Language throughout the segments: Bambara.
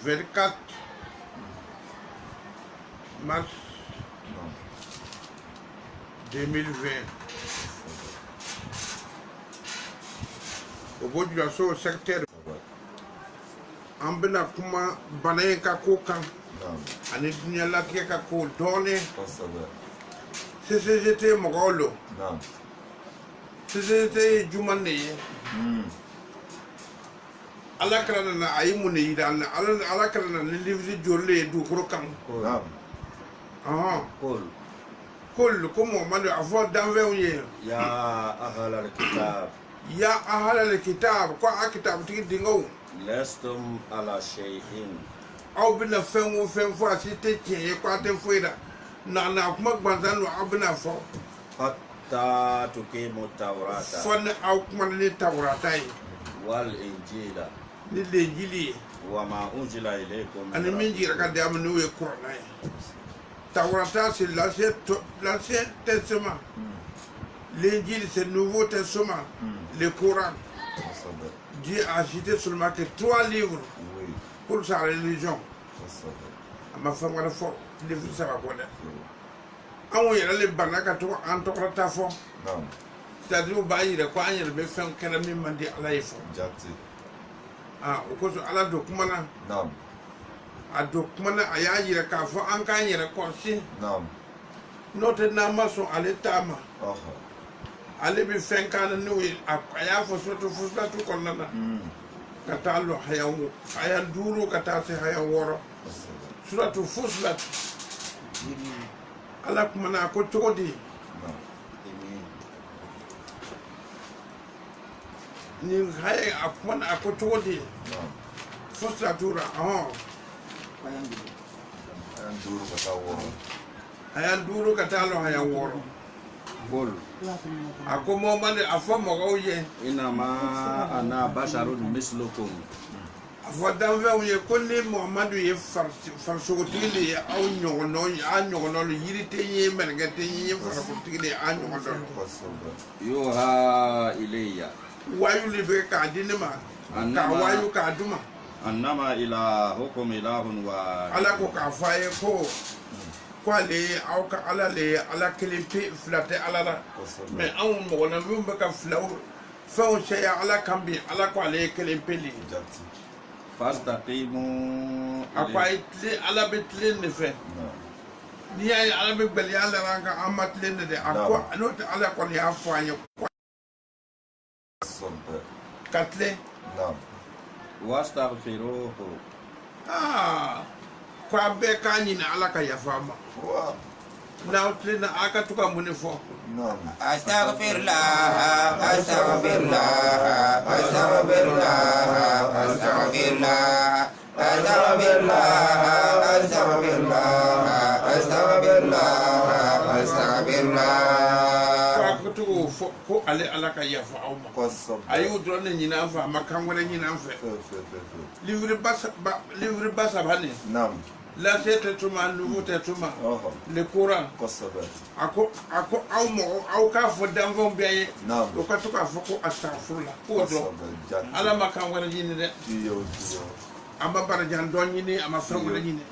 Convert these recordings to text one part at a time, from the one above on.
24 mars 2020. Au bout du secteur, an bɛna kuma bana in ka ko kan ani dunyalatigɛ ka ko dɔɔnin. CCGT mɔgɔw lo. CCGT ye jumɛn de ye? Ala kana nana a ye mun de yira an na? Ala kana nana ni livre jɔlen ye dugukolo kan. Kol ko Muhamadu a fɔ danfɛnw ye. Ya ahlal kitab. Ya ahlal kitab ko a kitabutigi dingaw. Lastum ala shay'in. Aw bɛna fɛn o fɛn fɔ a si tɛ tiɲɛ ye ko a tɛ foyi la. Na kuma gansan don aw bɛna fɔ. Hatta tuqimu tawrata. Fɔ ni aw kumana ni tawrata ye. Wal injila. Ni lenjili ye. Wa ma unzila ilaykum. Ani min jira ka di a ma n'o ye kuranna ye. Tawrata c'est l'Ancien Testament. L'Injil c'est le Nouveau Testament. Le Coran. Dieu a cité seulement que 3 livres pour sa religion. Ma femme a fait des livres ça va connaître. On y a les bananes qui ont tawrata fort. C'est-à-dire au bail de quoi il y a des femmes qui ont demandé à la ifo. Ah, au cause à la documana. A dokumana a y'a yira k'a fɔ an k'an yɛrɛ kɔlɔsi n'o tɛ n'an ma sɔn ale ta ma ale bɛ fɛn k'an na n'o ye a y'a fɔ suratu Fusilatu kɔnɔna na ka taa lɔ haya 5 ka taa se haya 6 suratu Fusilatu ala kumana a ko cogo di nin haya a kumana a ko cogo di Fusilatu ra Ayan duru ka taa lɔ haya 6 Qul. a ko Muhamadu a fɔ mɔgɔw ye Inama ana basharun mislukum. a fɔ danfɛnw ye ko ni Muhamadu ye farisogotigi de ye aw ɲɔgɔnnaw ye a ɲɔgɔnnaw lo yiri tɛ n ye mɛlɛkɛ tɛ n ye farisogotigi de ye a ɲɔgɔn dɔ lo Yuha ilayya. wayu de bɛ k'a di ne ma k'a wayu k'a d'u ma Annama ilahukum ilahun wa. ala ko k'a fɔ a ye ko ale ye aw ka ala le ye ala kelen pe fila tɛ ala la mɛ anw mɔgɔ la minnu bɛ ka filaw fɛnw caya ala kan bi ala ko ale ye kelen pe le Fastaqimu. a ko a ye tilen ala bɛ tilen de fɛ n'i y'a ye ala bɛ gbɛlɛya la an kan an ma tilen de dɛ a ko n'o tɛ ala kɔni y'a fɔ an ye ka tilen Wastaghfiruhu. ko a bɛɛ k'a ɲini ala ka yafa ma n'aw tilenna a ka to ka mun de fɔ Astaghfirullah, astaghfirullah, astaghfirullah, astaghfirullah, astaghfirullah, astaghfirullah, astaghfirullah, astaghfirullah. ko to fɔ ko ale ala ka yafa aw ma a y'o dɔrɔn de ɲini an fɛ a ma kan wɛrɛ ɲini an fɛ livre ba saba nin l'Ancien Testament, Nouveau Testament, le Coran. A ko aw mɔgɔ aw k'a fɔ danfɛnw bɛɛ ye o ka to k'a fɔ ko astagfirullah k'o dɔn ala ma kan wɛrɛ ɲini dɛ a ma barajan dɔn ɲini a ma fɛn wɛrɛ ɲini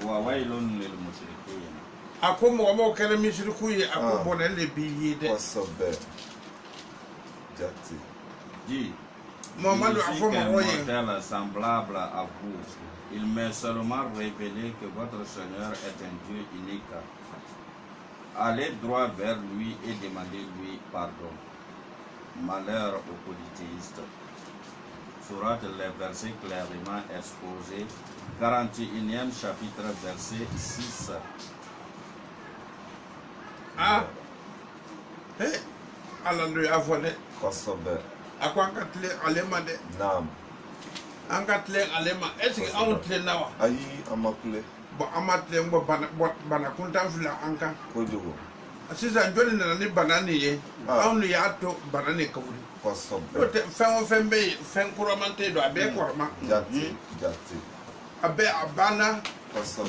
Wa waylun lil mushrikin. a ko mɔgɔ kɛra misiriku ye a ko bɔnɛ de b'i ye dɛ Dis, Muhamadu a fɔ mɔgɔw ye mortel semblable à vous. Il m'est seulement révélé que votre Seigneur est un Dieu unique. Allez droit vers lui et demandez-lui pardon. Malheur aux polythéistes. Sourate les versets clairement exposés. 41e chapitre, verset 6. ala lo y'a fɔ dɛ a ko an ka tilen ale ma dɛ an ka tilen ale ma est-ce que anw tilenna wa ayi an ma kule bon an ma tilen ko bana kuntan fila an kan sisan jɔnni nana ni bana nin ye anw de y'a to bana nin ka wuli n'o tɛ fɛn o fɛn bɛ yen fɛn kuraman tɛ don a bɛɛ kɔrɔma a bɛɛ a banna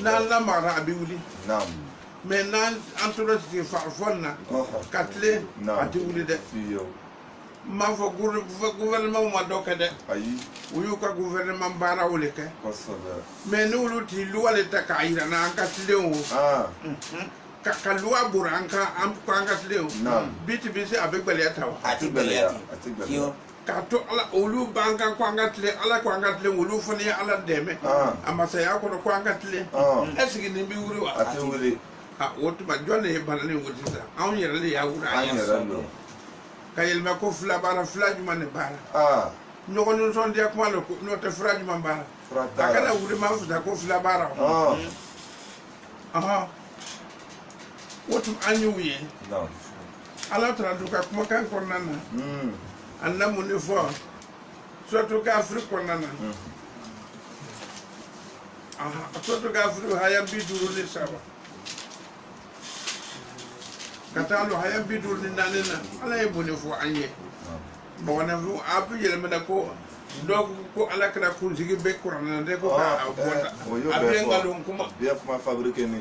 n'an lamagara a bɛ wuli mais n'an tora sigi farifɔli na ka tilen a tɛ wuli dɛ ma fo gouvernement ma dokade ayi uyu ka gouvernement bara woleke kosobe mais nous l'outil loi l'état kaira na ankatleo ka loi buranka am ko ankatleo biti bisi avec beliata ati belia yo kato ala olu banka ko angatle ala ko angatle olu foni ala deme amasa ya ko angatle esigi ni bi wuri wa ati wuri wotu ma jone e balani wuri sa an yere le ya wura ya so kayel ma ko fla bara fla juma ne bara nyoko no son dia ko malo no te fla juma bara akala wuri ma futa ko fla bara wotu anyu ye no ala tra duka kuma kan ko nana anna mun fo surtout ka Afrique ko nana surtout ka Afrique haya biduru le saba katalo haya biduru ni nanena ala e mun fo anye bon na fu apu yele mena ko donc ko ala kra ko jigi be ko nana de ko ka abota abe ngalon kuma bien kuma fabriquer ni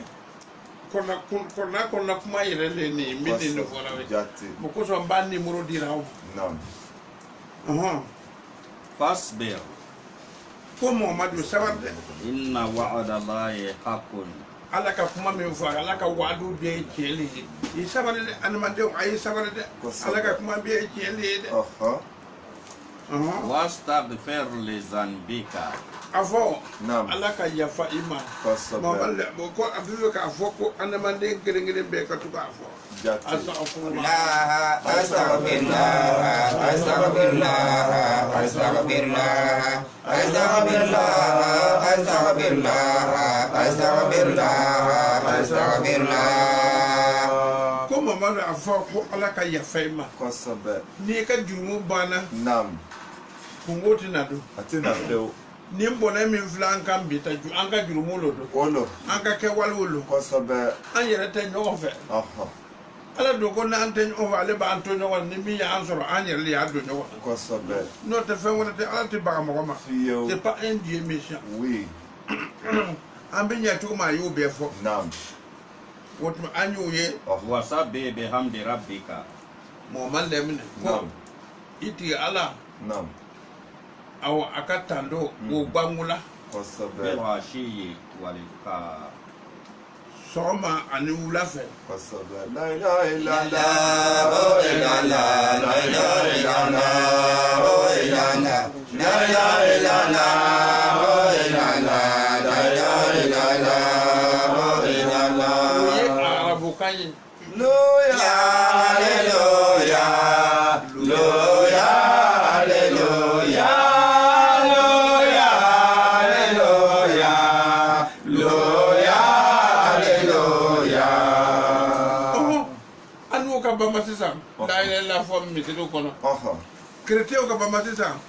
kona kuma yele le ni mini no fo la we mo ko so ban ni muro diraw non فاصبر كم مدو سبب إن وعد الله حق ala ka kuma min fɔ ala ka wadu bɛɛ ye tiɲɛli ye i sabali dɛ adamadenw a ye sabali dɛ ala ka kuma bɛɛ ye tiɲɛli ye dɛ واستغفر لذنبك a fɔ ala ka yafa i ma ko a bɛ k'a fɔ ko adamaden kelen-kelen bɛɛ ka to k'a fɔ ko Mamadu a fɔ ko ala ka yafa i ma n'i ka jurumu banna kungo tɛna don ni bɔnɛ min filɛ an kan bi ta an ka jurumu lo don an ka kɛwalew lo an yɛrɛ tɛ ɲɔgɔn fɛ ala don ko n'an tɛ ɲɔgɔn fɛ ale b'an to ɲɔgɔn ni min y'an sɔrɔ an yɛrɛ de y'a don ɲɔgɔn n'o tɛ fɛn wɛrɛ tɛ ala tɛ baga mɔgɔ ma c'est pas un Dieu méchant an bɛ ɲɛ cogo min a y'o bɛɛ fɔ o tuma an y'o ye wasabbih bihamdi rabbika mɔgɔ ma lɛminɛ ko i tigi ala aw a ka tan do o bangula bil'ashiyi wal-ibkar sɔgɔma ani wula fɛ la ilaha illallah la ilaha illallah la ilaha illallah la ilaha illallah la ilaha illallah o ye arabukan ye Hallelujah, hallelujah, hallelujah, hallelujah, hallelujah, hallelujah. Anu ka bama sisan la ilaha fɔ misiri kɔnɔ chrétien ka bama sisan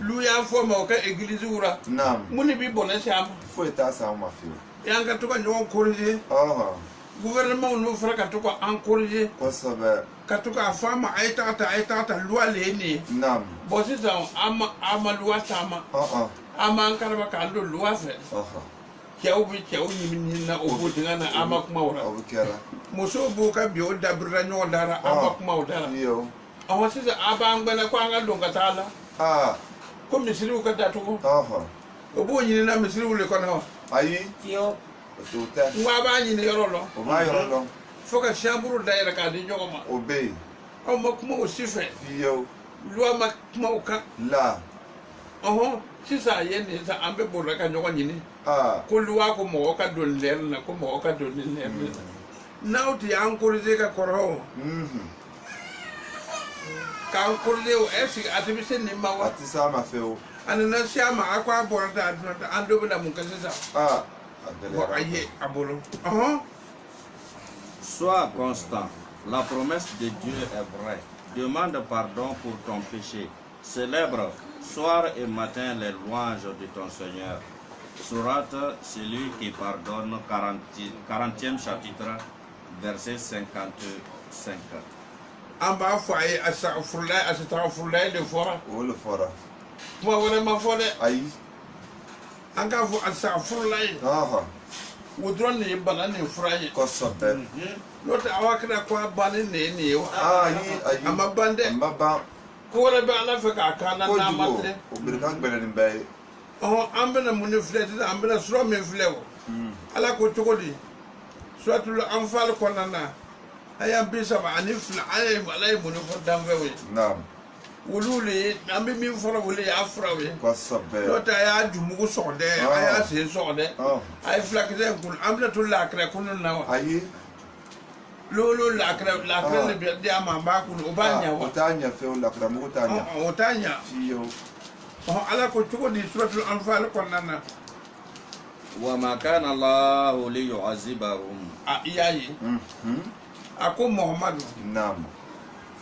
lu y'a fɔ ma o ka église wura mun de bi bɔnɛ si a ma foyi t'a san ma fiyewu y'an ka to ka ɲɔgɔn corriger gouvernement n'u fɔra ka to ka an corriger ka to k'a fɔ a ma a ye taga ta loi le ye nin ye bon sisan an ma loi taama an b'an karaba k'an don loi fɛ cɛw bɛ cɛw ɲimi na o b'o dingɛ na an ma kuma o la musow b'u ka bi o dabirila ɲɔgɔn dara an ma kuma o da la ɔhɔ sisan a b'an gbɛlɛ ko an ka don ka taa la ko misiriw ka datugu o b'o ɲini na misiriw le kɔnɔ wa ayi n ko a b'a ɲini yɔrɔ lɔ fo ka chambre dayɛlɛ k'a di ɲɔgɔn ma o bɛ yen aw ma kuma o si fɛ loi ma kuma o kan ɔhɔn sisan a ye nin sisan an bɛ boli ka ɲɔgɔn ɲini ko loi ko mɔgɔ ka don lɛri la ko mɔgɔ ka don ni lɛri la n'aw tɛ an corriger ka kɔrɔ o k'an corriger o est ce que a tɛ bɛ se nin ma wa a tɛ se a ma fewu a nana se a ma a ko a bɔra tan a donna tan an dɔ bɛ na mun kɛ sisan bon a ye a bolo Sois constant. La promesse de Dieu est vraie. Demande pardon pour ton péché. Célèbre soir et matin les louanges de ton Seigneur. Sourate, celui qui pardonne, 40e chapitre, verset 55. An b'a fɔ a ye asitagfurulayi de fɔra. O le fɔra. Kuma wɛrɛ ma fɔ dɛ. Ayi. An k'a fɔ asitagfurulayi. O dɔrɔn de ye bana nin fura ye. Kosɛbɛ. N'o tɛ aw kɛra ko a bannen de ye nin ye wa. Ayi. A ma ban dɛ. A ma ban. ko wala be ala fe ka kana na matre o bir kan bele ni bay oh ambena mun flete ambena sura men flewo ala ko chokodi suratul anfal ko nana aya bisa ba anif la ay mun ko dambe nam wulule ambe min fora wule afra we ko sabbe lota ya jumugo sonde aya se sonde ay flakde kun amna to la kra kun na ayi lolo la kra le bi dia mamba kun obanya wa otanya fe la kra mu otanya otanya fiyo ala ko tuko di suratul anfal ko nana wa ma kana Allah li yu'azibahum iyayi ako muhammad nam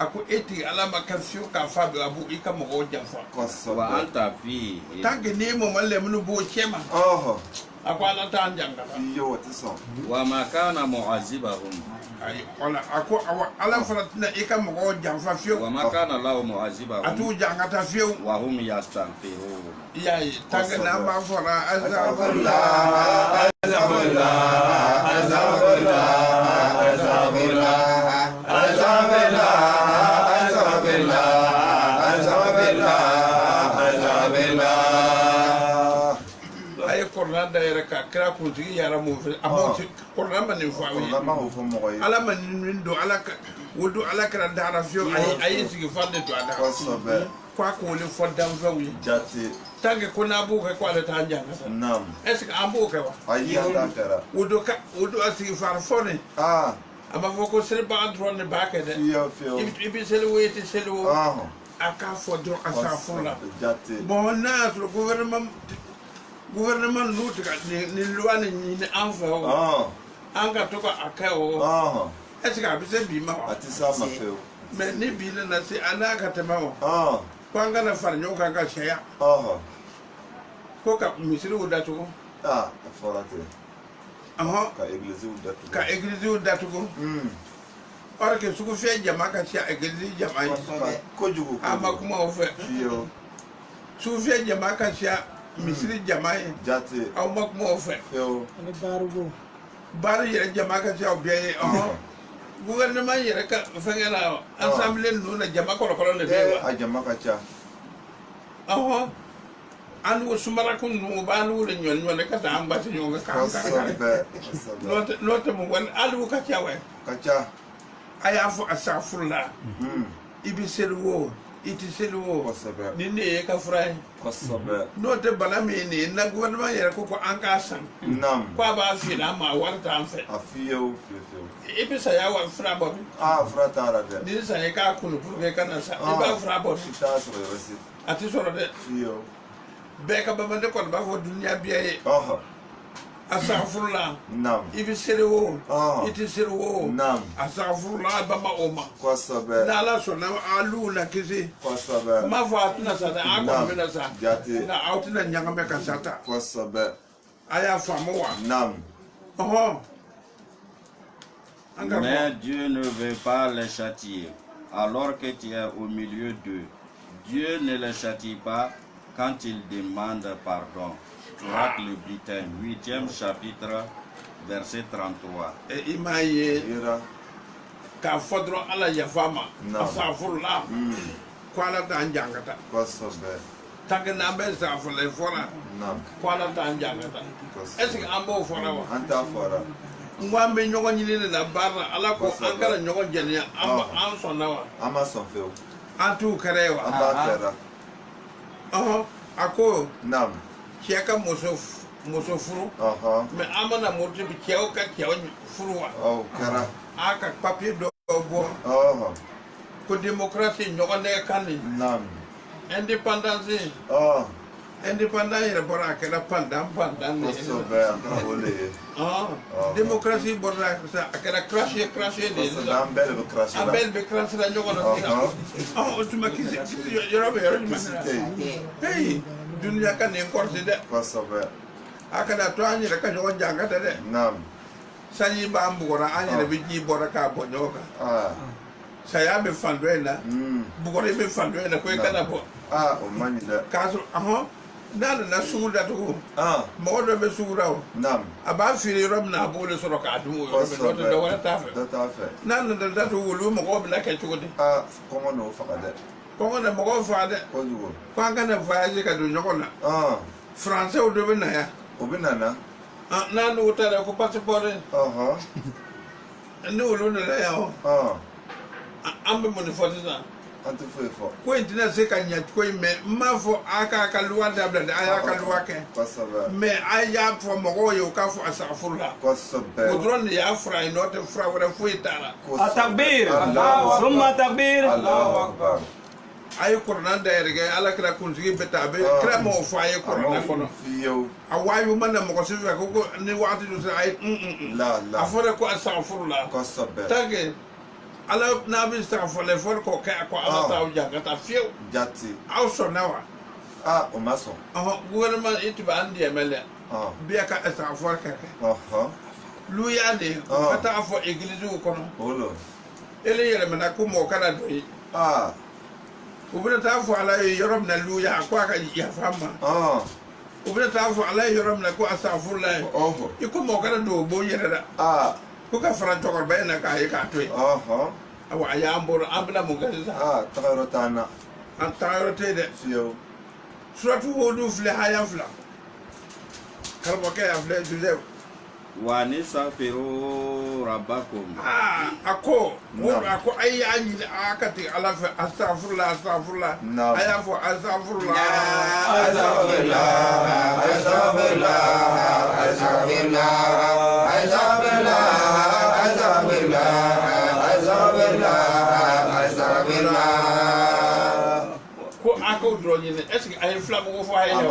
ako eti ala makafio ka fabe abu ika mo jafa ko sabbe wa anta fi tanke ni mo malle mun bo chema ako ala tan janga fiyo watiso wa ma kana mu'azibahum ay wala ako ala faratina ika mo jafa fio wa ma kana Allah mu'azibahum atu janga ta fio wa hum yastaghfirun yayi tanke na ba fara azabullah azabullah azabullah azabullah azabullah ay korna daira ka kra ko ti yara mo fe amoti korna man ni fawi ala man ni do ala ka wodu ala kra dara fio ay sigi fande to ada kwa ko le fodam fawi jati tanke ko na bu ka kwa le tanja nam est ce que ambo ka wa ayi anda kara wodu asigi far fone ama foko sel ba andro ne ba ke de fiyo ibi sel weti sel wo aka fodro asafula bon na le gouvernement l'autre ni loi ni enfa anga to ka akao est-ce que abise bi ma atisa ma feo mais ni bi na se ana ka tema wa kwanga na far nyoka ka shaya ko ka misiri udatu forate ka église udatu ko ora ke suku fe jama ka sia église jama ko jugo ama kuma o fe su fe jama ka sia misiri jamae jate au mak mo fe yo ne barugo bar yere jama ka sia bien gouvernement yere ka fengela assemblée no na jama ko le be a jama ka cha an wo sumara kun no ba lu le nyon ka ta amba ti nyon ka no te mo wan alu ka cha we ka cha aya fo asafurla ibi selwo iti selwo ni ne ka fray no te bala mi ni na gouvernement yere ko anka san nam kwa ba fi na ma warta an fe afiyo ibi sa ya wa fra bo fra tara de ni sa ya ka kunu pour que kana sa iba fra bo ta so resi ati so de fiyo be ka ba mande ko ba fo dunya biye asafurla nam ibi selwo iti selwo nam asafurla ba ma oma ko sabe na la so na alu na kisi ko sabe ma fa na sa da akwa me na sa jate na out na nyanga me ka sata ko sabe aya famu wa nam mais Dieu ne veut pas les châtier alors que tu es au milieu d'eux. Dieu ne les châtie pas quand ils demandent pardon. Surat le bulletin, 8e chapitre, verset 33. et imaye ka fodro ala ya fama asafurla kwala ta njangata ko sabe tanga na be asafurla fora nam kwala ta njangata est-ce que ambo fora wa anta fora ngwambe nyogo nyine na barra ala ko angara nyogo jenia amba an sonna wa ama son feo antu karewa amba kera ako nam kiaka moso furu me amana moto bi kiao ka kiao furu wa kera aka papier do bo ko démocratie nyogo ne kanni nam indépendance indépendant yɛrɛ bɔra a kɛra pandan ne démocratie bɔra a kɛra crashe de an bɛɛ bɛ crashe la ɲɔgɔn na o tuma kisi yɔrɔ bɛ yɔrɔ jumɛn hey dunuya ka nin kɔrɔsi dɛ a kana to an yɛrɛ ka ɲɔgɔn janga tɛ dɛ sanji b'an bugɔra an yɛrɛ bɛ ji bɔra k'a bɔ ɲɔgɔn kan saya bɛ fan dɔ in na bugɔra bɛ fan dɔ in na ko i kana bɔ o man ɲi dɛ k'a sɔrɔ n'a nana sugu datugu mɔgɔ dɔ bɛ sugu la o a b'a feere yɔrɔ min na a b'o de sɔrɔ k'a dun o yɔrɔ min n'o tɛ dɔ wɛrɛ t'a fɛ n'a nana datugu olu mɔgɔw bɛna kɛ cogo di kɔngɔ n'o faga dɛ Kongo na mɔgɔ fa dɛ. Kojugu. Ko an kana voyage ka don ɲɔgɔn na. Français o dɔ bɛ na yan. O bɛ nana. N'a n'u taara ko passeport. Ni olu nana yan o. An bɛ mun de fɔ sisan. An tɛ foyi fɔ. Ko in tɛna se ka ɲɛ cogo in mɛ n m'a fɔ a k'a ka loi dabila dɛ a y'a ka loi kɛ. Kosɛbɛ. Mais a y'a fɔ mɔgɔw ye u k'a fɔ asafurula. Kosɛbɛ. O dɔrɔn de y'a fura ye n'o tɛ fura wɛrɛ foyi t'a la. Takbir. Summa takbir. Allahu akbar. A ye kɔrɔna dayɛlɛ kɛ ala kira kuntigi bɛ taa a bɛ kira m'o fɔ a ye kɔrɔna kɔnɔ. Fiyewu. A waajibi ma na mɔgɔ si fɛ ko ni waati dun sera a ye a fɔra ko asafurula. Kosɛbɛ. Tant que ala n'a bɛ se ka fɔlɔ fɔli k'o kɛ ko ala t'aw jan ka taa fiyewu. Jate. Aw sɔnna wa. O ma sɔn. Gouvernement i tun b'an dɛmɛ dɛ. Biya ka asafur kɛ. Lu y'a de ka taa fɔ église kɔnɔ. Ele yɛlɛmana ko mɔgɔ kana don ye. U bɛna taa fɔ ala ye yɔrɔ min na lu ya ko a ka yafa ma. U bɛna taa fɔ ala ye yɔrɔ min na ko asafurula ye. I ko mɔgɔ kana don o bon yɛrɛ la. Ko ka fara cɛkɔrɔba in na k'a ye k'a to yen. Awa a y'an bolo an bɛna mun kɛ sisan. Tagayɔrɔ t'an na. An tagayɔrɔ tɛ yen dɛ. Fiyewu. Suratu Hudu filɛ haya 2. Karamɔgɔkɛ y'a filɛ Joseph. Wa ni safiru rabbakum. A ko a y'a ɲini a ka tigɛ ala fɛ astafurula. A y'a fɔ astafurula. Ko a k'o dɔrɔn ɲini est ce que a ye filamugu fɔ a ye yan.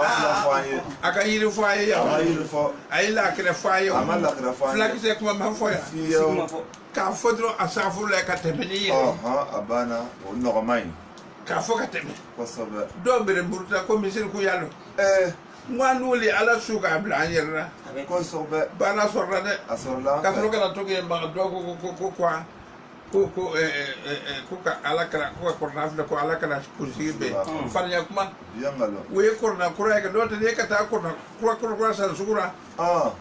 A ka yiri fɔ a ye yan. A ye lakɛrɛ fɔ a ye. Filakisɛ kuma ma fɔ yan. K'a fɔ dɔrɔn asafurula ka tɛmɛ ni yɛrɛ. A banna o nɔgɔma in. K'a fɔ ka tɛmɛ. Kosɛbɛ. Dɔw bɛ Buruta ko misiri ko y'a dɔn. N ko an n'olu ala su k'a bila an yɛrɛ la. Kosɛbɛ. Bana sɔrɔla dɛ. A sɔrɔla. Ka sɔrɔ ka na to k'e ma dɔw ko ka ala kɛra ko ka kɔrɔna filɛ ko ala kana kunsigi bɛ farinya kuma. O ye kɔrɔna kura ye kɛ n'o tɛ n'e ka taa kɔrɔna kura san sugu la.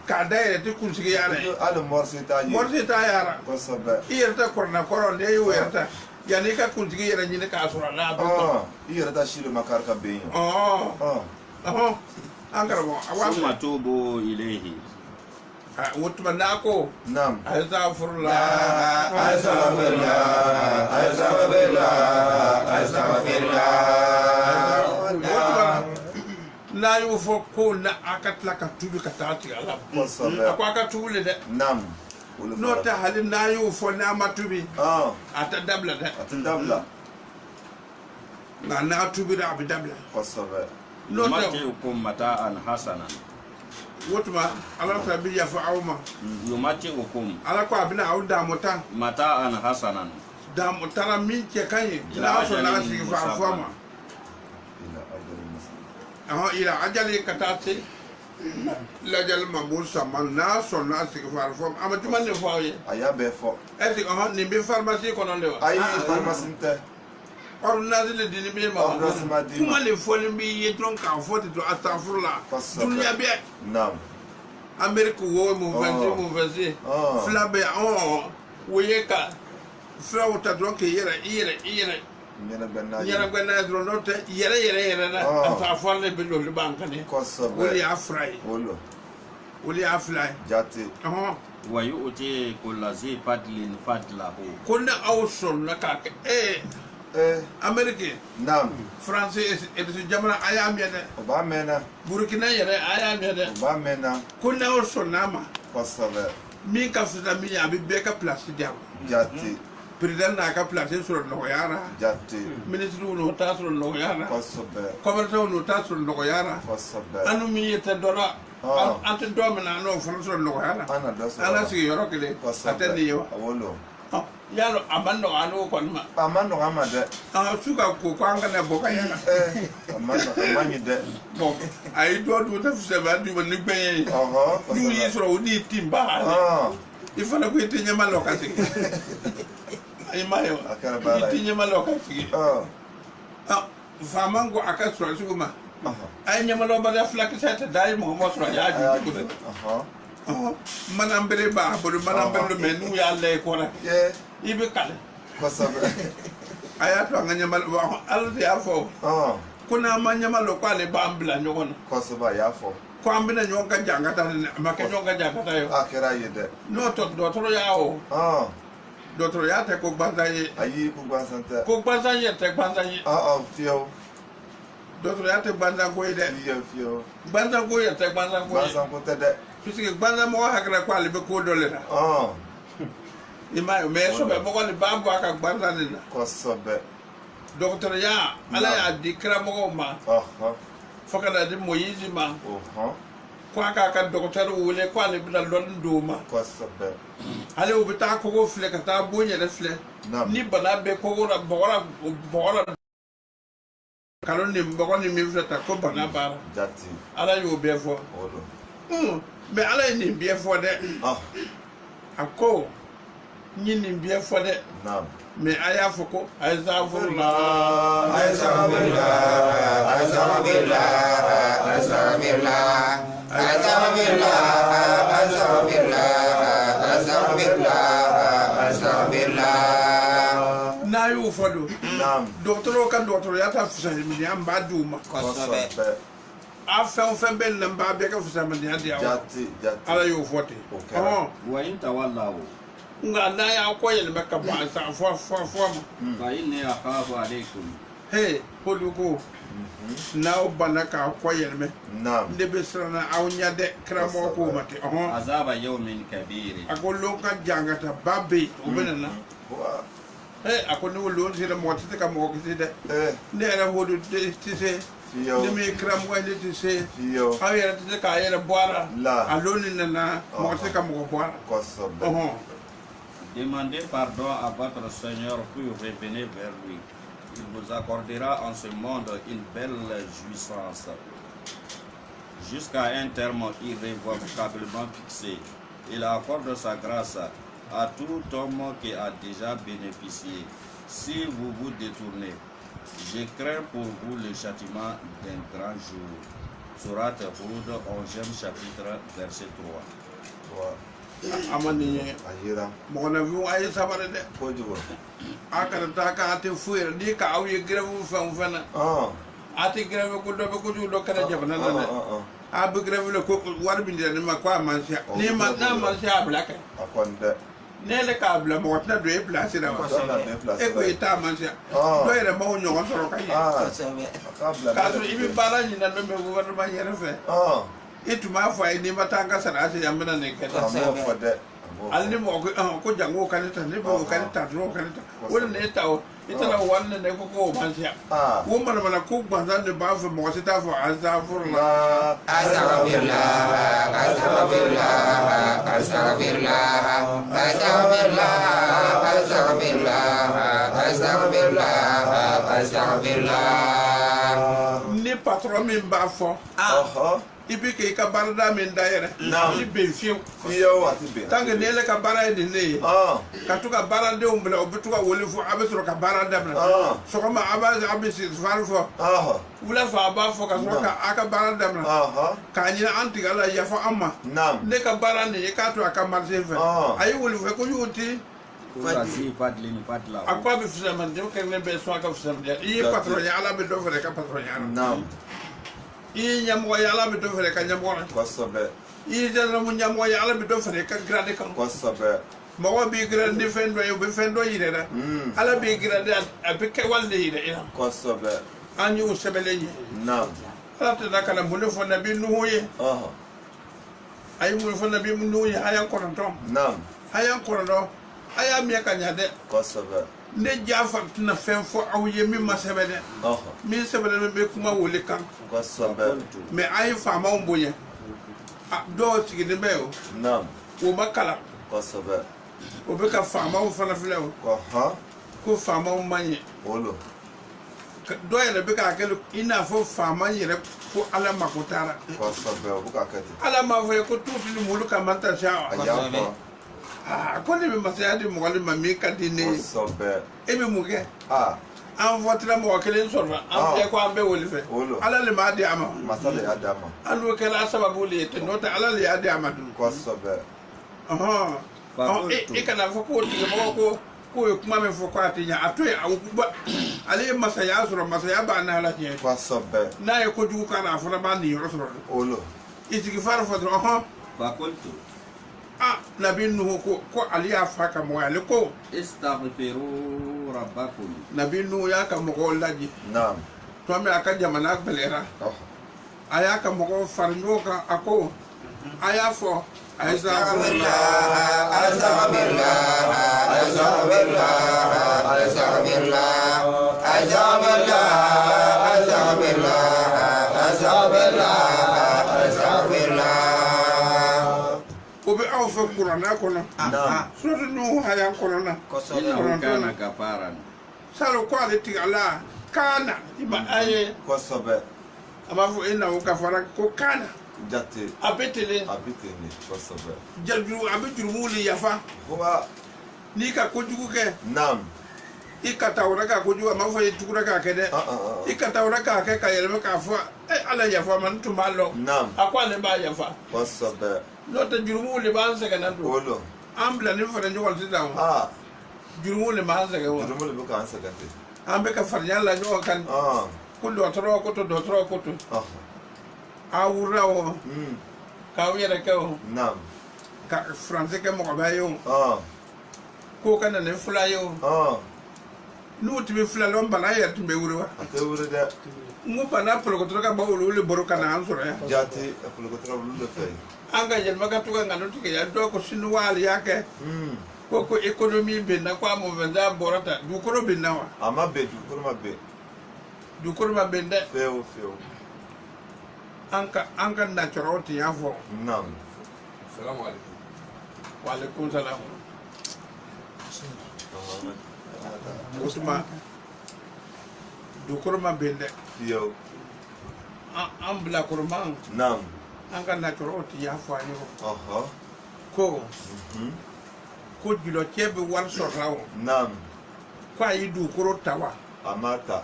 K'a da yɛlɛ tɛ kunsigi y'a la ye. Hali mɔrisi t'a ye. Mɔrisi t'a y'a la. Kosɛbɛ. I yɛrɛ tɛ kɔrɔna kɔrɔ n'e y'o yɛrɛ ta yanni i ka kunsigi yɛrɛ ɲini k'a sɔrɔ a la a bɛ kɔrɔ. I yɛrɛ ta si de ma kari ka bɛn yen. An karamɔgɔ. Summa tubu ilayhi. O tuma n'a ko. Naam. Astafurula. N'a y'o fɔ ko na a ka tila ka tubi ka taa tigɛ ala. Kosɛbɛ. A ko a ka tubi le dɛ. Naam. N'o tɛ hali n'a y'o fɔ n'a ma tubi. A tɛ dabila dɛ. A tɛ dabila. Nka n'a tubira a bɛ dabila. Kosɛbɛ. N'o tɛ Yumati'ukum mata'an hasanan. o tuma ala ta bi yafa aw ma. Yumati'ukum. Ala ko a bɛna aw daamu tan. Mata'an hasanan. Daamu tara min cɛ ka ɲi. N'a sɔrɔ n'a sigi fa a fɔ a ma. Ila ajali ka taa se. Lajali ma b'o sama n'a sɔrɔ n'a sigi fa a fɔ a ma. A ma juma de fɔ aw ye. A y'a bɛɛ fɔ. Est ce que nin bɛ pharmacie kɔnɔ de wa. Ayi pharmacie tɛ. Ordonnance le dini bɛ ma. Ordonnance ma di ma. Kuma le fɔlen b'i ye dɔrɔn k'a fɔ ten dɔrɔn astafurula. Dunuya bɛɛ. Naam. Amérique wo mun fɛnsi. Fila bɛ o ye ka filaw ta dɔrɔn k'i yɛrɛ. Ɲɛnabɔ n'a ye dɔrɔn n'o tɛ yɛrɛ la. Astafurula le bɛ olu b'an kan. Kosɛbɛ. O de y'a fila ye. O de y'a fila ye. Jate. Wa yu'ti kulla zi fadlin fadlahu. Ko ni aw sɔnna k'a kɛ Amérique. Naam. France jamana a y'a mɛn dɛ. O b'a mɛn na. Burkina yɛrɛ a y'a mɛn dɛ. O b'a mɛn na. Ko n'aw sɔnn'a ma. Kosɛbɛ. Min ka fisa min ye a bɛ bɛɛ ka place di a ma. Jate. Président n'a ka place sɔrɔ nɔgɔya la. Jate. Ministre n'o t'a sɔrɔ nɔgɔya la. Kosɛbɛ. Commerçant n'o t'a sɔrɔ nɔgɔya la. Kosɛbɛ. An min ye tɛ dɔ la. An tɛ dɔ min na an n'o fana sɔrɔ nɔgɔya la. An na dɔ sɔrɔ. An na sigi yɔrɔ kelen. A tɛ nin ye wa. Awolo. Yalo a ma nɔgɔ an n'o kɔni ma. A ma nɔgɔ an ma dɛ. Su ka ko an kana bɔ ka yala. A ma ɲi dɛ. Bon a ye dɔ dun tɛ fisɛba d'u ma ni gbɛn ye. N'u y'i sɔrɔ o ni tin ba. I fana ko i tɛ ɲɛma lɔ ka sigi. I ma ye wa. A kɛra baara ye. I tɛ ɲɛma lɔ ka sigi. Faama ko a ka sɔrɔ sugu ma. A ye ɲɛmalɔbaliya filakisɛ tɛ da ye mɔgɔ ma sɔrɔ a y'a ju cogo dɛ. Mananbere b'a bolo mananbere mɛ n'u y'a lajɛ kɔrɔ i bɛ kale. Kosɛbɛ. aya to nganya mal ala ya fo kuna manya malo kwale bambla nyogona kosoba ya fo ko ambina nyonga jangata ma ke nyonga jangata yo akira yede no to dotoro ya o dotoro ya te ko gbanza ye ayi ko gbanza ye te gbanza ye fio dotoro ya te gbanza ko ide fio gbanza ko ye te gbanza ko te de puisque gbanza mo hakra kwale be ko dolera ima me so be mo ko ni bambo aka gbanza ni na kosobe docteur ya ala ya dikra mo ma fakada di Moïse ma ko aka ka docteur wule ko ale bi la londo ma kosobe ale u bita ko go fle ka ta bonye le fle ni bana be ko go bora kalon ni mbo ni mi fle ta ko bana bara jati ala yo be fo mais ala ni be fo de ako ni be fo de mais aya foko astaghfirullah na yu fodo docteur kan docteur ya ta fisa mi am ba duma a fen ben lamba be ka fisa mi ya jati ala yu fote wa inta wallahu nga na ya ko yel meka ba sa fo fa inni akhafu alaykum hey poluko na bana ka ko yel me de be srana awnya de kramo ko mate azaba yawmin kabir agollo ka jangata babbe o benana hey akoni wolo sira moti ka mo ko sida ne ra hodu tise de me kramo wa de tise awya de ka yera boara aloni nana moti ka mo boara kosobe Demandez pardon à votre Seigneur puis revenez vers lui. Il vous accordera en ce monde une belle jouissance, jusqu'à un terme irrévocablement fixé. Il accorde sa grâce à tout homme qui a déjà bénéficié. Si vous vous détournez, je crains pour vous le châtiment d'un grand jour. Surat Hud, 11e chapitre, verset 3. amani ayira mo na vu ay sabare de ko jugo aka ta ka te fuer ni ka awi grevu fana ati grevu ko do ko do kada jabana na a bu grevu le ko war bi de ma ko amansia ni ma na amansia blaka akonde ne le ka bla mo na do e place na e ko ita amansia do ere mo nyo so ro kai ka so ibi bala ni na me gouvernement yere fe itu ma fa ni matanga sana ase yamna ne keta alni mo ko jango kanita ne bo kanita ro kanita wala ne tawo ita na wanne ne ko mansia wo mana ko gbanza ne ba fa mo sita fa astaghfirullah ni patron min ba fo ibi ke ka barada min daire ni be fiu ati be tangue ne le ka barada ne ka tu ka barada umbla obutu ka wole fu abesro ka barada bla so kama abazi abisi farfo wula fa ba fo ka so ka aka barada bla ka ni anti gala ya fa amma ne ka barada ne ka tu aka marché fa ayi wole fe ko yuti Vas-y, pas de ligne, pas de là. À quoi me faisait man dire que ne be so ka faisait il patron ya ala be do fere ka patron ya i nyamo yala be do fere ka nyamo kosobe i jana mu nyamo yala be do fere ka grade kan kosobe mo bi grade fendo yo be fendo yire na ala bi grade abe ke walde yire ina kosobe anyu sebele ni ala te na kana mun fo na bi nu ye ay mun fo na bi nu ye hayan ko ton hayan ko do aya mi ka nyade kosobe ne jafa na fen fo awye mi masebede mi sebede be kuma wole kan kosobe me ay fama umboye do sigide be o wo makala kosobe o be ka fama o fana fle o ko fama o manye olo do ele be ka kele ina fo fama yere ko ala makutara kosobe o buka kete ala ma fo ko tuti ni mulu ka manta sha kosobe ko ne be masaya di mo wali mami ka dine kosobe e be muge an votra mo kelen sorra an be ko an be woli fe ala le ma di ama masale ya dama anu kala sababu le te nota ala le ya di ama du kosobe e kana fo ko ti mo ko ko ye kuma min fɔ ko a tɛ ɲa a to yen ale ye masaya sɔrɔ masaya b'a n'a la tiɲɛ kosɛbɛ n'a ye kojugu k'a la a fana b'a niyɔrɔ sɔrɔ olo istighfar fɔ dɔrɔn ɔhɔn فقلت nabi nuhu ko ale y'a fa ka mɔgɔ ale ko استغفروا ربكم nabi nuhu y'a ka mɔgɔw laji naam tuma min a ka jamana gbɛlɛra a y'a ka mɔgɔw fara ɲɔgɔn kan a ko a y'a fɔ a ye o bɛ aw fɛ kuranɛ kɔnɔ suratu nuhu haya kɔnɔna إنه كان غفارا salo ko ale tigɛ ala kaana i ma a ye kosɛbɛ a b'a fɔ e na o ka fara ko kaana jate a bɛ tele a bɛ ten de kosɛbɛ a bɛ jurumu le yafa kuma n'i ka kojugu kɛ naam i ka taa wɛrɛ ka kojugu a m'a fɔ i tugura k'a kɛ dɛ i ka taa wɛrɛ k'a kɛ ka yɛlɛma k'a fɔ ala yafa ma n tun b'a lɔn naam a ko ale b'a yafa kosɛbɛ n'o tɛ jurumu le b'an sɛgɛn na don olo an bila ni fara ɲɔgɔn sisan jurumu le b'an sɛgɛn wa jurumu de bɛ k'an sɛgɛn ten an bɛ ka farinya la ɲɔgɔn kan ko dɔgɔtɔrɔ ko to dɔgɔtɔrɔ ko to a wurila o k'aw yɛrɛ kɛ o naam ka faransɛ kɛ mɔgɔba ye o k'o ka na ni fila ye o n'u tun bɛ fila lɔn bana yɛrɛ tun bɛ wuli wa a tɛ wuli dɛ n ko bana pɔlɔkɔtɔrɔ ka bɔ olu le bɔra ka na an sɔrɔ yan jate pɔlɔkɔtɔrɔ olu de fɛ an ka yɛlɛma ka to ka nkalon tigɛ yan dɔw ko sinuwa ale y'a kɛ ko ekonomi bɛ na ko a mɔfɛnda bɔra ta dugukolo bɛ na wa a ma bɛn dugukolo ma bɛn dugukolo ma bɛn dɛ fewu fewu an ka nacɔrɔw tun y'a fɔ naam waaleykum salaam o tuma dugukolo ma bɛn dɛ fiyewu an bilakoroman naam an ka nacɔrɔw tun y'a fɔ an ye ɔhɔ ko julɔcɛ bɛ wari sɔrɔ la o naam ko a y'i dugukolo ta wa a ma ta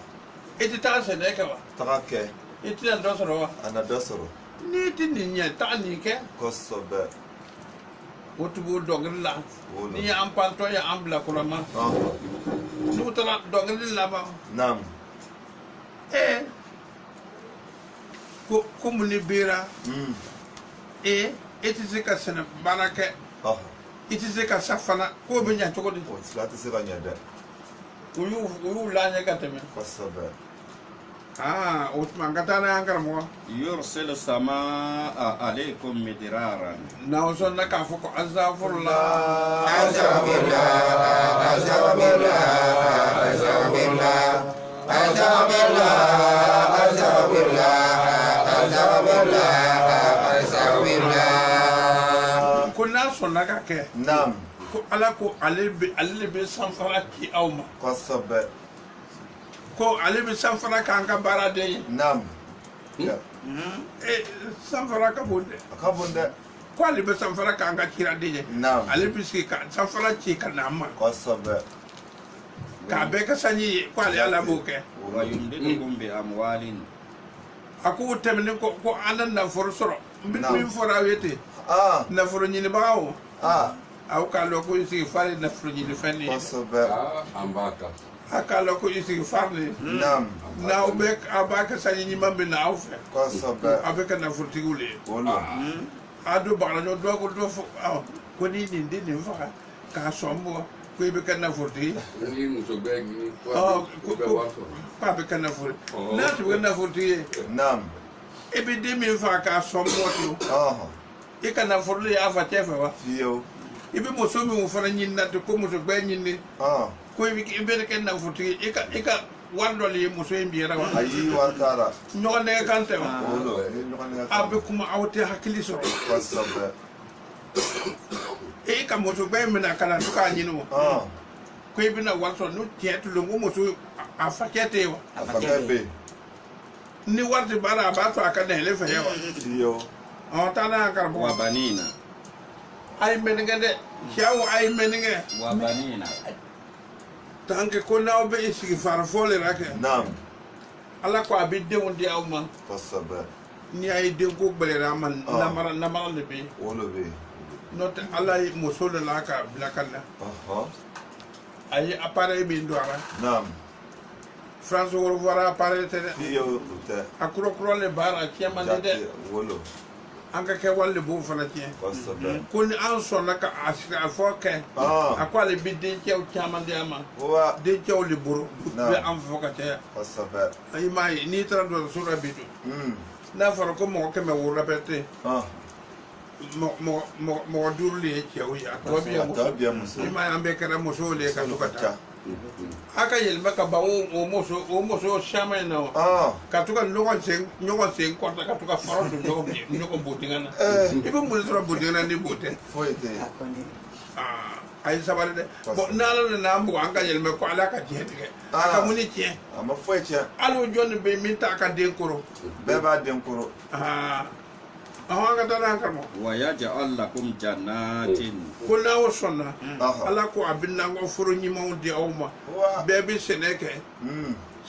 i tɛ taa sɛnɛ kɛ wa taga kɛ i tɛna dɔ sɔrɔ wa a na dɔ sɔrɔ n'i tɛ nin ɲɛ taa nin kɛ kosɛbɛ o tun b'o dɔnkili la o ni y'an pantɔ ye an bilakoroman n'u taara dɔnkili laban naam ko mun ni bera e tɛ se ka sɛnɛ baara kɛ i tɛ se ka sa fana k'o bɛ ɲɛ cogo di o sira tɛ se ka ɲɛ dɛ u y'u laɲɛ ka tɛmɛ kosɛbɛ o tuma an ka taa n'a ye an karamɔgɔ يرسل السماء عليكم مدرارا n'aw sɔnna k'a fɔ ko azafurula ko n'a sɔnna ka kɛ naam ko ala ko ale le bɛ sanfara ci aw ma kosɛbɛ ko ale bɛ sanfara k'an ka baaraden ye naam sanfara ka bon dɛ a ka bon dɛ ko ale bɛ sanfara k'an ka kiraden ye naam ale bɛ sigi ka sanfara ci ka n'an ma kosɛbɛ k'a bɛɛ kɛ sanji ye ko ale ala b'o kɛ ويمددكم بأموال a ko tɛmɛnen ko an na nafolo sɔrɔ min fɔra aw ye ten nafolo ɲinibagaw aw k'a lɔn ko istighfar ye nafolo ɲinifɛn de ye kosɛbɛ an b'a kan a k'a lɔn ko istighfar de naam n'aw bɛ a b'a kɛ sanji ɲuman bɛ na aw fɛ kosɛbɛ aw bɛ kɛ nafolotigiw de ye olo a don bagalaɲɔ dɔ ko dɔ fɔ ko ni nin den nin faga k'a sɔn bɔ ko i bɛ kɛ nafolotigi ni muso bɛ ɲini ko bɛ wari sɔrɔ k'a bɛ kɛ nafolo n'a tun bɛ kɛ nafolotigi ye naam i bɛ den min faga k'a sɔn bɔ ten i ka nafolo de y'a fa cɛ fɛ wa fiyewu i bɛ muso min fana ɲini na ten ko muso bɛɛ ɲini ko i bɛ kɛ nafolotigi i ka wari dɔ de ye muso in biyɛra wa ayi wari taara ɲɔgɔn nɛgɛ kan tɛ wa olo ni ɲɔgɔn nɛgɛ aw bɛ kuma aw tɛ hakili sɔrɔ kosɛbɛ e ka muso bɛɛ minɛ ka na to k'a ɲini o ko i bɛna wari sɔrɔ n'o tiɲɛ tun don ko muso a fakɛ tɛ yen wa a fakɛ bɛ yen ni wari tɛ baara a b'a to a ka na ele fɛ wa fiyewu taa n'a ye karamɔgɔ وبنين a ye mɛnigɛ dɛ cɛw a ye mɛnigɛ وبنين tant que ko n'aw bɛ sigi farifɔ le la kɛ naam ala ko a bɛ denw di aw ma kosɛbɛ ni a ye denko gbɛlɛra a ma namara de bɛ yen olo bɛ yen n'o tɛ ala ye muso de la ka bila ka na ay appareil min doara Naam. France wol wara appareil te Fiyo te. akuro kuro le bara chiamande de Jati wolo. anga ke walle bu fana tie Kosobe. kun an sonna ka asira fo ke akwa le bidin chew chiamande ama Wa. de chew le buru Non. be am fo ka te Kosobe. ay mai ni trado sura bidu na faro ko mo ke me wo repete mo durli chew ya ko bi Ata bien muso. ay mai ambe kara mo so le ka to ka aka yelma ka ba o moso chama no katuka nyogon sen korta katuka faro do nyogon botingana ibe mo sura botingana ni bote Foyete. ay sabare de bo nala na mbo anga yelma ko ala ka jete aka muni tie Ama foyete. alo joni be minta ka den koro Beba den koro. anga tana kamo ويجعل لكم جنات kula o sonna ala ko abinna ngo furo nyima o di awma bebe seneke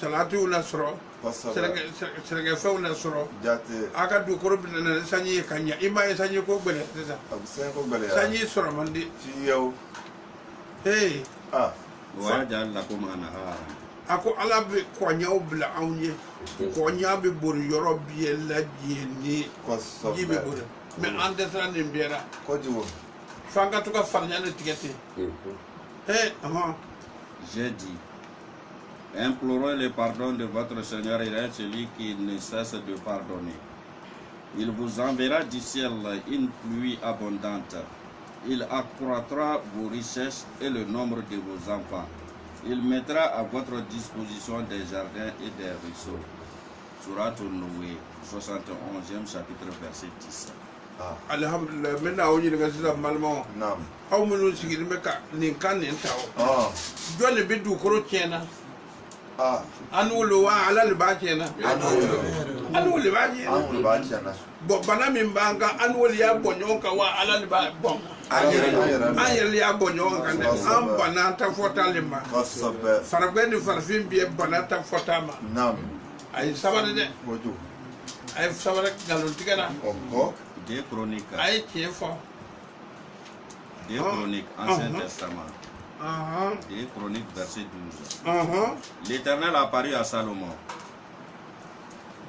salatu na soro serenge fe na soro Jati. aka du koro bin na sanyi kanya ima sanyi ko gbele tesa Abusen ko bele ya. sanyi soro mandi Fiyo. hey ويجعل لكم أنهارا ako ala be ko nyaw bla awnye ko nyabe bor yoro biye la jeni Kosobe. jibe bor me ande tan ni mbera Kojiwo. fanga to ka farnya ne tigete hey J'ai dit, implorez le pardon de votre Seigneur, il est celui qui ne cesse de pardonner. Il vous enverra du ciel une pluie abondante. Il accroîtra vos richesses et le nombre de vos enfants. Il mettra à votre disposition des jardins et des ruisseaux. Surat Noé, 71e chapitre, verset 10. alhamdulillah men na woni daga sisa malmo Naam. aw munu sigir me ka nin kan nin taw jole be du koro tiena an wolo wa ala le ba tiena an wolo ba tiena An ba tiena. bo bana min banga an wolo ya bonyo ka wa ala le ba bon an yele ya bonyo ka ne an bana ta fota limba Kosobe. faragwe ni farfin biye bana ta fota ma Naam. ay sabane de Koju. ay sabane galon tigana Des Chroniques. ay tiefo Des Chroniques, Ancien Testament. Des Chroniques, verset 12. L'Éternel apparut à Salomon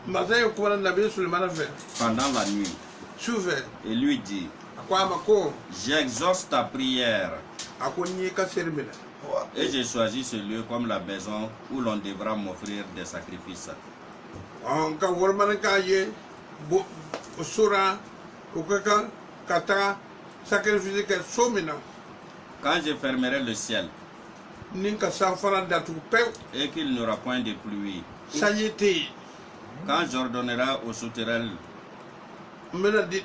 mazay ko na nabi sulaiman fe pendant la nuit souve et lui dit, akwa mako j'exauce ta prière akoni ka serbela et j'ai choisi ce lieu comme la maison où l'on devra m'offrir des sacrifices. ka worman ka ye bo sura ukaka kata sacrifice ke somina Quand je fermerai le ciel ninka safara datu pe et qu'il n'y aura point de pluie, sanyete quand j'ordonnerai aux sauterelles mena di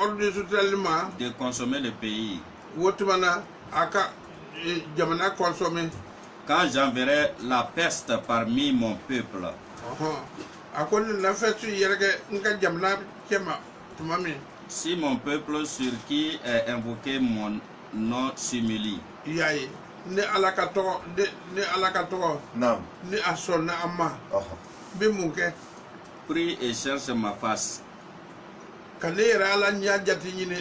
ordre sutralima de consommer le pays, wotmana aka jamana consommer quand j'enverrai la peste parmi mon peuple, akon na fetu yerge nka jamana kema tumami si mon peuple sur qui est invoqué mon nom s'humilie, yayi ne alaka to ne alaka to Naam. ne asonna amma be munke prie et cherche ma face kanera ala nya jati nyine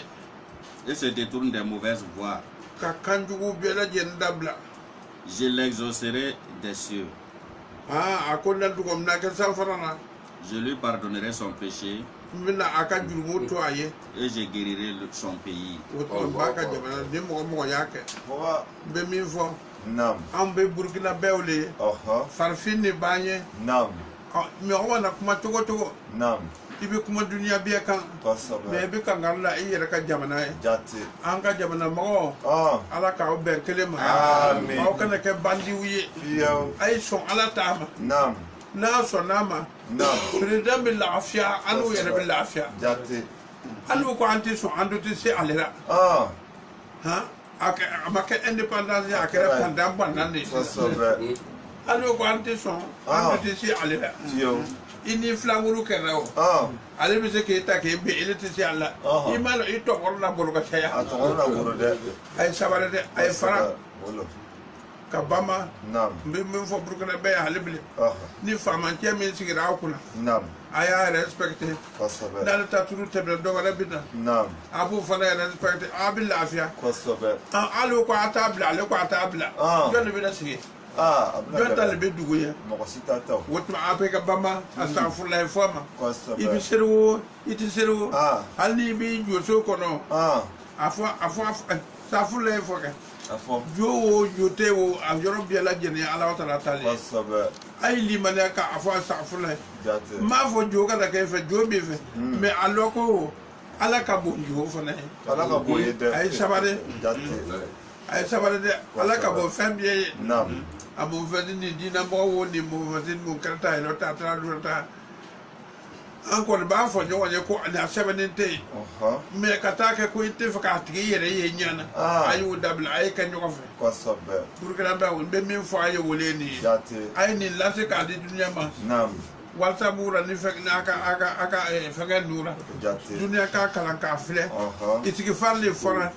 et se détourne des mauvaises voies, ka kanjugu bela jendabla je l'exaucerai des cieux. akonna dugom na ka safarana Je lui pardonnerai son péché mina aka jurumu to aye et je guérirai son pays. woto baka jamana de mo yake be min fo Naam. am be burkina bewle farfin ni banye Naam. mi wana kuma togo Naam. ibe kuma duniya biya kan Kosobe. me be kan ngalla i yere ka jamana e Jati. an ka jamana mo ala ka o ben kele ma Amen. o kana ke bandi wiye Fiyo. ay son ala tama Naam. na so nama Naam. president bil afia anu yere bil afia Jati. anu ko anti so ando ti se alera aka amake independence ya kere pandam banande Kosobe. anu ko anti so ando ti se alera Fiyo. ini flamuru kerawo ale be se ke ta ke be ele ti se ala imalo ito orna bolu ka saya Atona guru de. ay sabale de ay fara Wolo. ka bama Naam. mbe min fo burkina be halibile ni famantia min sigira akuna Naam. aya respecté Kosobe. dal ta turu tebe do wala bidna Naam. abu fana respecté abil lafiya Kosobe. alu ko atabla ale ko atabla jonne bida sigi jonta le bedugo ya Moko sitata. wotma apeka bamba astaghfirullah fama Kosobe. ibi serwo iti serwo ali bi joso kono afwa astaghfirullah foka Afo. jowo jotewo a yoro biela jeni ala wata tali Kosobe. ay limane ka afwa astaghfirullah Jate. ma fo joka da kay fe jobe fe mais aloko ala ka bo jo fana Ala ka boye de. ay sabare Jate. ay sabare de ala ka bo fambie Naam. abo fadi ni dina bo woni mo fadi mo karta ilo ta tra ta encore ba fo jo wanye ko na sebenente mais kata ke ko itte fa ka tigi yere ye nyana ayu dabla ay kan ko fe Kosobe. pour que lamba won be min fo ay woleni Jate. ay ni lase ka di dunya ma Naam. walta bura ni fek na aka fega nura Jate. dunya ka kalan ka fle itiki farle fora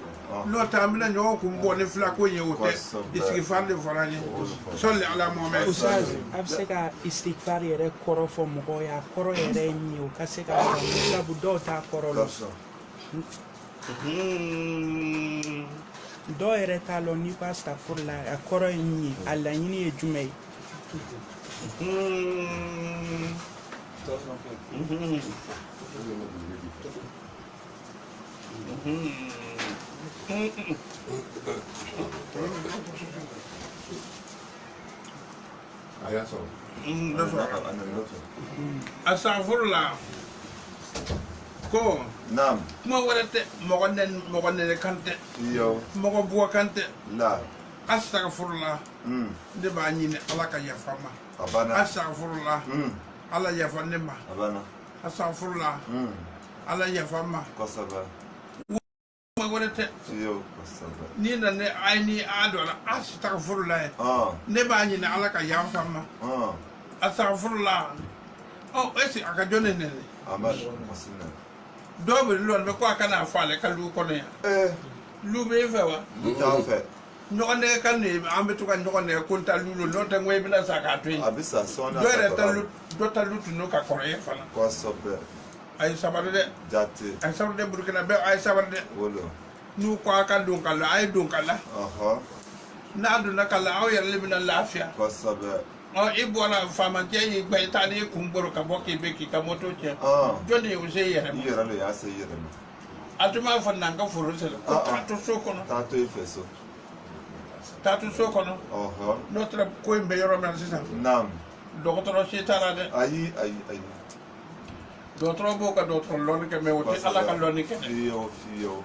no tamina nyo ko mboni fla ko yewote itiki farle fora ni solli ala muhammad Ustaz abseka istighfar yere koro fo mo ya koro yere ni o kaseka la budo ta koro lo do yere ta lo ni pa astaghfirullah ya koro ni alla ni e jumai astaghfirullah ko Naam. mo warate mo gonen kante Yo. mo go bo kante La. astaghfirullah de ba nyine ala ka yafama Abana. astaghfirullah ala yafane ma Abana. astaghfirullah ala yafama Kosobe. mo warate Yo. Kosobe. ni na ne aini adola astaghfirullah ne ba nyine ala ka yafama astaghfirullah oh esi aka jone ne Amal. Masina. do be lo be ko aka na fale ka lu kono ya lu be fe wa Tafe. nyone kan ne ambe to kan nyone kunta lu no ta ngwe bila saka twin Abisa sona. do re ta lu do ta lu no ka kono ya fana Kosobe. ay sabade de Jate. ay sabade burkina be ay sabade Wolo. nu ko aka dun kala ay dun kala na du na kala aw yar libina lafiya Kosobe. o ibona fama je yi gbe ta ni kumboro ka boki be ki ka moto je joni o se yere ma Yera le ya se yere ma. atuma fa nanga furu se ko to so kono Tato ifeso. tatu so kono notre ko imbe yoro men sisa Naam. docteur ci tara de Ayi. docteur bo ka docteur lon ke me wote ala ka lon ke Fiyo.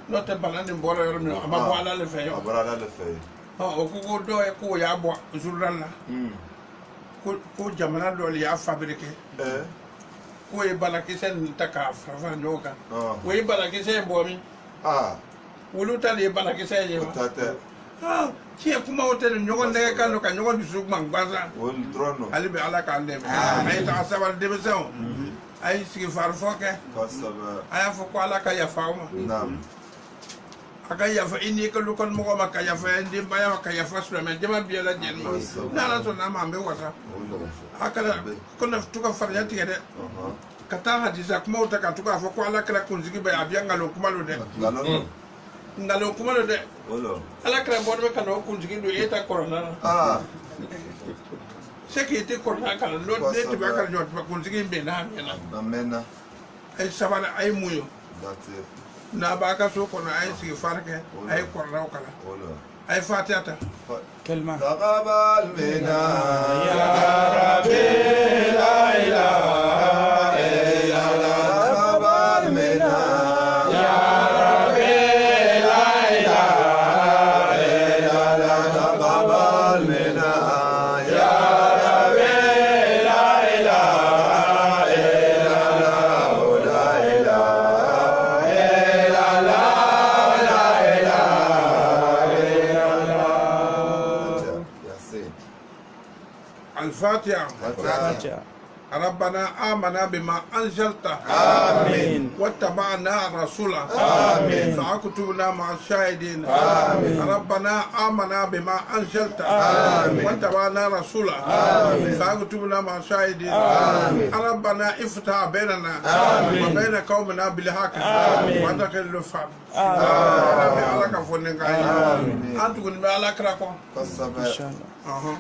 notre balani mbolo yoro men ama bo ala le fe yo Abara le fe. o ko do e ko ya bo journal la ko jamana do ya fabriquer ko e balaki sen taka fa nyoka ko e balaki sen bo mi wulu tali balaki sen ye Tate. ki kuma hotel nyogon de kan ka nyogon du man baza Wol drono. ali be ala kan de ay ta sabar de beso ay sigi far foke Kosobe. ay fo ko ala ka ya fauma Naam. aka ya fa ini ko lu kon mo ma ka ya fa ndi ba ya ka ya fa su me jama bi la jen na la so na ma be wata aka ko na tuka far ya tigede kata hadisa kuma uta ka tuka fo ko ala kala kun zigi ba abiya ngalo kuma lo de ngalo kuma lo de ala kala bo be kala kun zigi do eta corona se ki te corona kala lo de ti ba kala jot ba kun zigi be na me na Amena. ay sabana ay muyo That's it. na ba ka so kono ay sigi farke ay corona kala ay fatiyata كلمة تقبل منا يا ربي لا إله إلا الله تقبل منا يا ربي لا إله إلا الله تقبل منا يا ربي لا إله إلا الله لا إله إلا الله لا إله إلا الله ياسين الفاتحة فاتحة ربنا آمنا بما أنزلت آمين واتبعنا الرسول آمين فاكتبنا مع الشاهدين آمين ربنا آمنا بما أنزلت واتبعنا الرسول فاكتبنا مع الشاهدين ربنا افتح بيننا وبين قومنا بالحق وأنت خير الفاتحين آمين. أنت كن بالك راكم قصة إن شاء الله.